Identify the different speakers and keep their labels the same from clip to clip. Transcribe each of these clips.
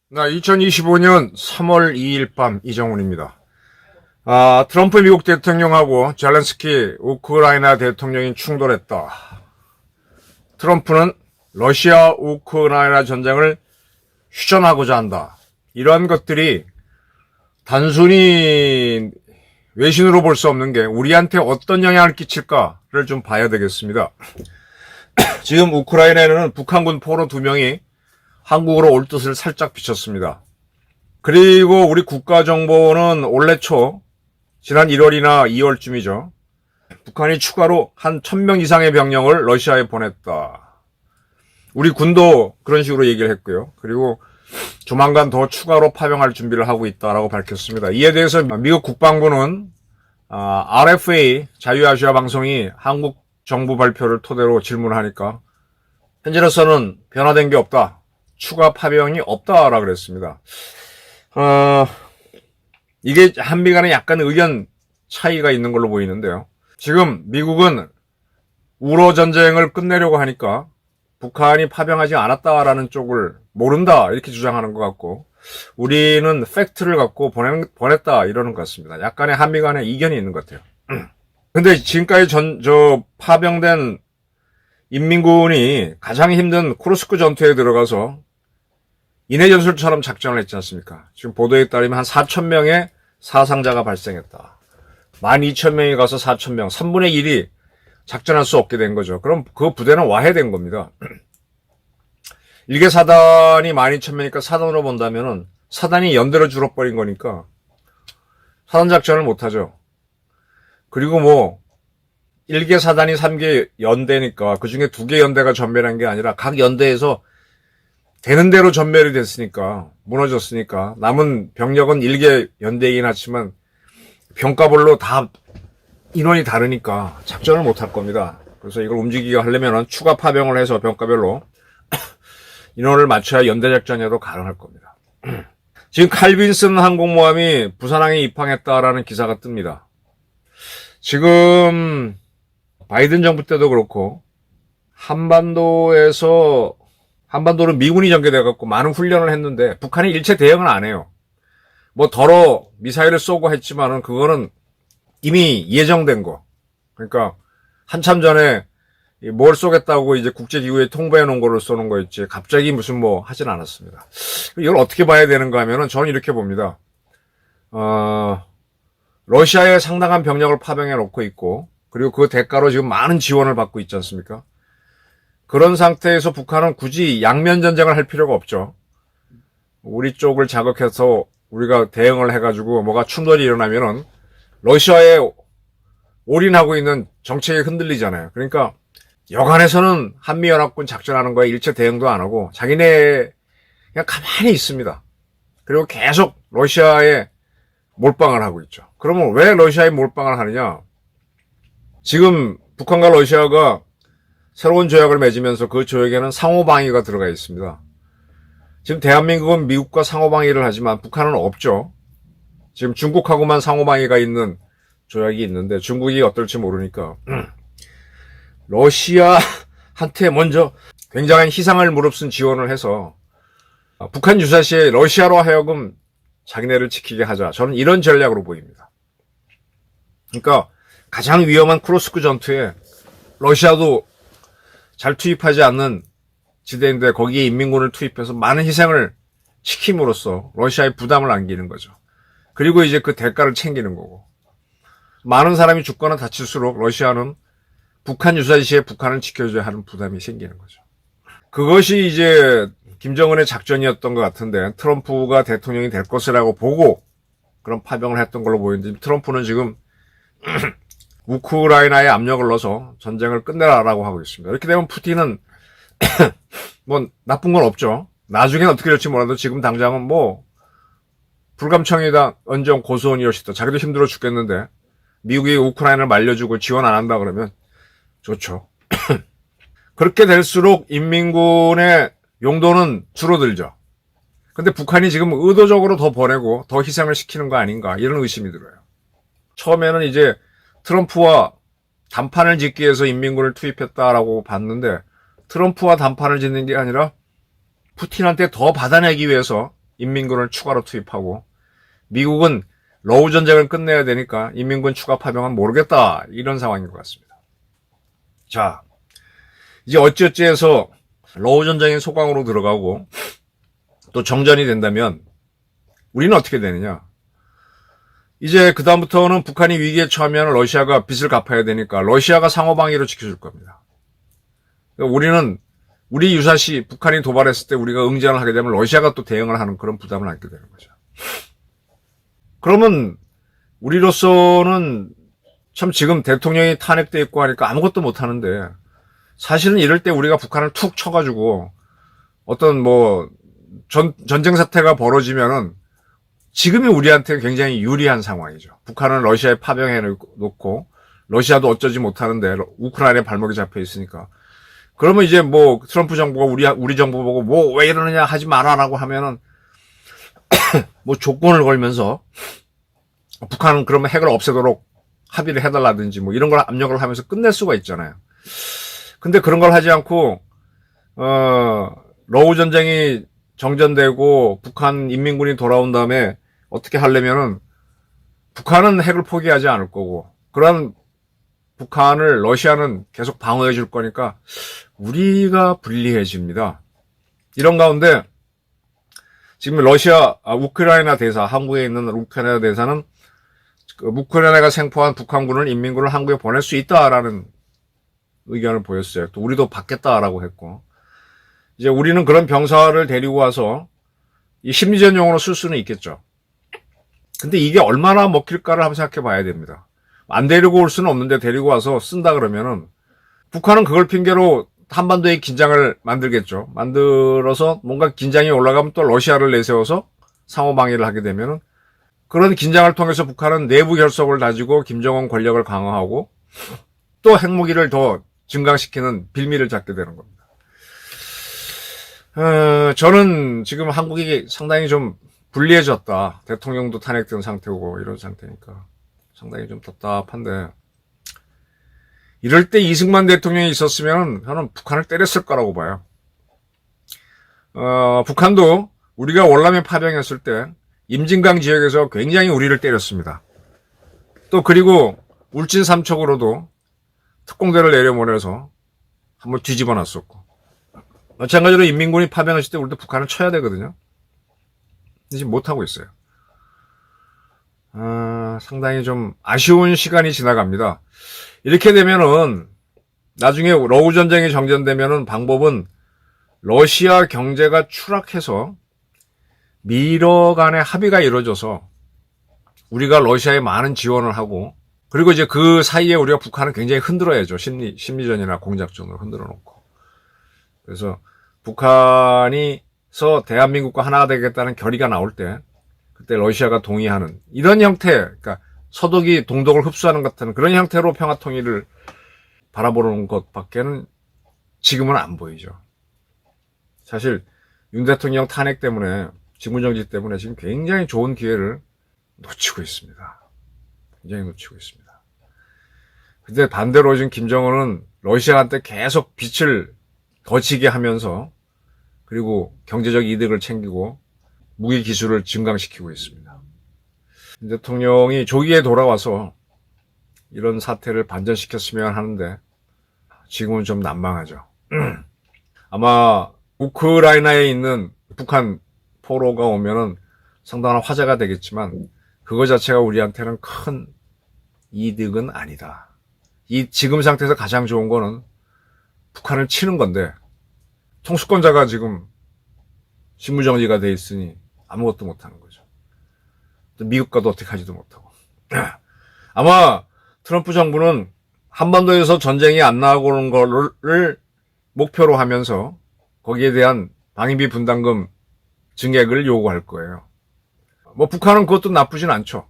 Speaker 1: 나 2025년 3월 2일 밤 이정훈입니다. 트럼프 미국 대통령하고 젤렌스키 우크라이나 대통령이 충돌했다. 트럼프는 러시아 우크라이나 전쟁을 휴전하고자 한다. 이러한 것들이 단순히 외신으로 볼 수 없는 게 우리한테 어떤 영향을 끼칠까를 좀 봐야 되겠습니다. 지금 우크라이나에는 북한군 포로 2명이 한국으로 올 뜻을 살짝 비쳤습니다. 그리고 우리 국가정보는 올해 초 지난 1월이나 2월쯤이죠. 북한이 추가로 한 1000명 이상의 병력을 러시아에 보냈다. 우리 군도 그런 식으로 얘기를 했고요. 그리고 조만간 더 추가로 파병할 준비를 하고 있다라고 밝혔습니다. 이에 대해서 미국 국방부는 RFA 자유아시아 방송이 한국 정부 발표를 토대로 질문하니까 현재로서는 변화된 게 없다. 추가 파병이 없다라 그랬습니다. 이게 한미 간에 약간 의견 차이가 있는 걸로 보이는데요. 지금 미국은 우로 전쟁을 끝내려고 하니까 북한이 파병하지 않았다라는 쪽을 모른다 이렇게 주장하는 것 같고, 우리는 팩트를 갖고 보냈다 이러는 것 같습니다. 약간의 한미 간에 이견이 있는 것 같아요. 근데 지금까지 파병된 인민군이 가장 힘든 쿠르스크 전투에 들어가서 인해전술처럼 작전을 했지 않습니까? 지금 보도에 따르면 한 4,000명의 사상자가 발생했다. 12,000명이 가서 4,000명, 3분의 1이 작전할 수 없게 된 거죠. 그럼 그 부대는 와해된 겁니다. 일개 사단이 12,000명이니까 사단으로 본다면은 사단이 연대로 줄어버린 거니까 사단 작전을 못하죠. 그리고 일개 사단이 3개 연대니까 그 중에 2개 연대가 전멸한 게 아니라 각 연대에서 되는 대로 전멸이 됐으니까, 무너졌으니까 남은 병력은 1개 연대이긴 하지만 병가별로 다 인원이 다르니까 작전을 못할 겁니다. 그래서 이걸 움직이게 하려면 추가 파병을 해서 병가별로 인원을 맞춰야 연대 작전에도 가능할 겁니다. 지금 칼빈슨 항공모함이 부산항에 입항했다라는 기사가 뜹니다. 지금 바이든 정부 때도 그렇고 한반도는 미군이 전개돼갖고 많은 훈련을 했는데 북한이 일체 대응을 안 해요. 덜어 미사일을 쏘고 했지만은 그거는 이미 예정된 거. 그러니까 한참 전에 뭘 쏘겠다고 이제 국제기구에 통보해 놓은 거를 쏘는 거였지 갑자기 무슨 하진 않았습니다. 이걸 어떻게 봐야 되는가 하면은 저는 이렇게 봅니다. 러시아에 상당한 병력을 파병해 놓고 있고, 그리고 그 대가로 지금 많은 지원을 받고 있지 않습니까? 그런 상태에서 북한은 굳이 양면 전쟁을 할 필요가 없죠. 우리 쪽을 자극해서 우리가 대응을 해가지고 뭐가 충돌이 일어나면은 러시아에 올인하고 있는 정책이 흔들리잖아요. 그러니까 여간에서는 한미연합군 작전하는 거에 일체 대응도 안 하고 자기네 그냥 가만히 있습니다. 그리고 계속 러시아에 몰빵을 하고 있죠. 그러면 왜 러시아에 몰빵을 하느냐? 지금 북한과 러시아가 새로운 조약을 맺으면서 그 조약에는 상호방위가 들어가 있습니다. 지금 대한민국은 미국과 상호방위를 하지만 북한은 없죠. 지금 중국하고만 상호방위가 있는 조약이 있는데 중국이 어떨지 모르니까 러시아한테 먼저 굉장한 희생을 무릅쓴 지원을 해서 북한 유사시에 러시아로 하여금 자기네를 지키게 하자. 저는 이런 전략으로 보입니다. 그러니까 가장 위험한 쿠르스크 전투에 러시아도 잘 투입하지 않는 지대인데 거기에 인민군을 투입해서 많은 희생을 시킴으로써 러시아에 부담을 안기는 거죠. 그리고 이제 그 대가를 챙기는 거고, 많은 사람이 죽거나 다칠수록 러시아는 북한 유사시에 북한을 지켜줘야 하는 부담이 생기는 거죠. 그것이 이제 김정은의 작전이었던 것 같은데 트럼프가 대통령이 될 것이라고 보고 그런 파병을 했던 걸로 보이는데, 트럼프는 지금 우크라이나에 압력을 넣어서 전쟁을 끝내라라고 하고 있습니다. 이렇게 되면 푸틴은 나쁜 건 없죠. 나중엔 어떻게 될지 몰라도 지금 당장은 불감청이다, 언정 고소원 이러시다. 자기도 힘들어 죽겠는데 미국이 우크라이나를 말려주고 지원 안 한다 그러면 좋죠. 그렇게 될수록 인민군의 용도는 줄어들죠. 근데 북한이 지금 의도적으로 더 보내고 더 희생을 시키는 거 아닌가, 이런 의심이 들어요. 처음에는 이제 트럼프와 단판을 짓기 위해서 인민군을 투입했다라고 봤는데 트럼프와 단판을 짓는 게 아니라 푸틴한테 더 받아내기 위해서 인민군을 추가로 투입하고 미국은 러우 전쟁을 끝내야 되니까 인민군 추가 파병은 모르겠다 이런 상황인 것 같습니다. 자, 이제 어찌어찌 해서 러우 전쟁의 소강으로 들어가고 또 정전이 된다면 우리는 어떻게 되느냐? 이제 그다음부터는 북한이 위기에 처하면 러시아가 빚을 갚아야 되니까 러시아가 상호방위로 지켜줄 겁니다. 그러니까 우리는 우리 유사시 북한이 도발했을 때 우리가 응전을 하게 되면 러시아가 또 대응을 하는 그런 부담을 안게 되는 거죠. 그러면 우리로서는 참 지금 대통령이 탄핵돼 있고 하니까 아무것도 못 하는데 사실은 이럴 때 우리가 북한을 툭 쳐가지고 어떤 전쟁 사태가 벌어지면은 지금이 우리한테 굉장히 유리한 상황이죠. 북한은 러시아에 파병해 놓고 러시아도 어쩌지 못하는데 우크라이나에 발목이 잡혀 있으니까. 그러면 이제 트럼프 정부가 우리 정부 보고 왜 이러느냐 하지 마라라고 하면은 조건을 걸면서 북한은 그러면 핵을 없애도록 합의를 해달라든지 이런 걸 압력을 하면서 끝낼 수가 있잖아요. 근데 그런 걸 하지 않고 러우 전쟁이 정전되고 북한 인민군이 돌아온 다음에 어떻게 하려면은 북한은 핵을 포기하지 않을 거고 그런 북한을 러시아는 계속 방어해 줄 거니까 우리가 불리해집니다. 이런 가운데 지금 우크라이나 대사, 한국에 있는 우크라이나 대사는 우크라이나가 생포한 북한군을 인민군을 한국에 보낼 수 있다라는 의견을 보였어요. 또 우리도 받겠다라고 했고 이제 우리는 그런 병사를 데리고 와서 이 심리전용으로 쓸 수는 있겠죠. 근데 이게 얼마나 먹힐까를 한번 생각해 봐야 됩니다. 안 데리고 올 수는 없는데 데리고 와서 쓴다 그러면은 북한은 그걸 핑계로 한반도의 긴장을 만들겠죠. 만들어서 뭔가 긴장이 올라가면 또 러시아를 내세워서 상호방위를 하게 되면은 그런 긴장을 통해서 북한은 내부 결속을 다지고 김정은 권력을 강화하고 또 핵무기를 더 증강시키는 빌미를 잡게 되는 겁니다. 저는 지금 한국이 상당히 좀 불리해졌다. 대통령도 탄핵된 상태고 이런 상태니까 상당히 좀 답답한데 이럴 때 이승만 대통령이 있었으면 저는 북한을 때렸을 거라고 봐요. 북한도 우리가 월남에 파병했을 때 임진강 지역에서 굉장히 우리를 때렸습니다. 또 그리고 울진 삼척으로도 특공대를 내려보내서 한번 뒤집어 놨었고 마찬가지로 인민군이 파병했을 때 우리도 북한을 쳐야 되거든요. 지금 못하고 있어요. 상당히 좀 아쉬운 시간이 지나갑니다. 이렇게 되면은 나중에 러우 전쟁이 정전되면은 방법은 러시아 경제가 추락해서 미러 간의 합의가 이루어져서 우리가 러시아에 많은 지원을 하고 그리고 이제 그 사이에 우리가 북한을 굉장히 흔들어야죠. 심리전이나 공작전으로 흔들어 놓고. 그래서 북한이서 대한민국과 하나가 되겠다는 결의가 나올 때 그때 러시아가 동의하는 이런 형태, 그러니까 서독이 동독을 흡수하는 것 같은 그런 형태로 평화통일을 바라보는 것밖에는 지금은 안 보이죠. 사실 윤 대통령 탄핵 때문에 직무정지 때문에 지금 굉장히 좋은 기회를 놓치고 있습니다. 굉장히 놓치고 있습니다. 근데 반대로 지금 김정은은 러시아한테 계속 빚을 더 지게 하면서 그리고 경제적 이득을 챙기고 무기 기술을 증강시키고 있습니다. 윤 대통령이 조기에 돌아와서 이런 사태를 반전시켰으면 하는데 지금은 좀 난망하죠. 아마 우크라이나에 있는 북한 포로가 오면은 상당한 화제가 되겠지만 그거 자체가 우리한테는 큰 이득은 아니다. 이 지금 상태에서 가장 좋은 거는 북한을 치는 건데 통수권자가 지금 직무정지가 돼 있으니 아무것도 못하는 거죠. 또 미국과도 어떻게 하지도 못하고. 아마 트럼프 정부는 한반도에서 전쟁이 안 나오는 거를 목표로 하면서 거기에 대한 방위비 분담금 증액을 요구할 거예요. 북한은 그것도 나쁘진 않죠.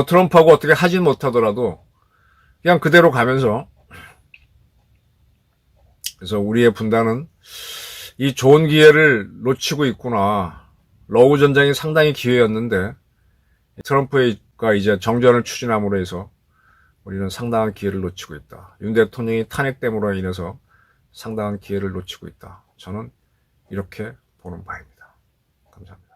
Speaker 1: 트럼프하고 어떻게 하진 못하더라도 그냥 그대로 가면서 그래서 우리의 분단은 이 좋은 기회를 놓치고 있구나. 러우 전쟁이 상당히 기회였는데 트럼프의 미국과 이제 정전을 추진함으로 해서 우리는 상당한 기회를 놓치고 있다. 윤 대통령이 탄핵됨으로 인해서 상당한 기회를 놓치고 있다. 저는 이렇게 보는 바입니다. 감사합니다.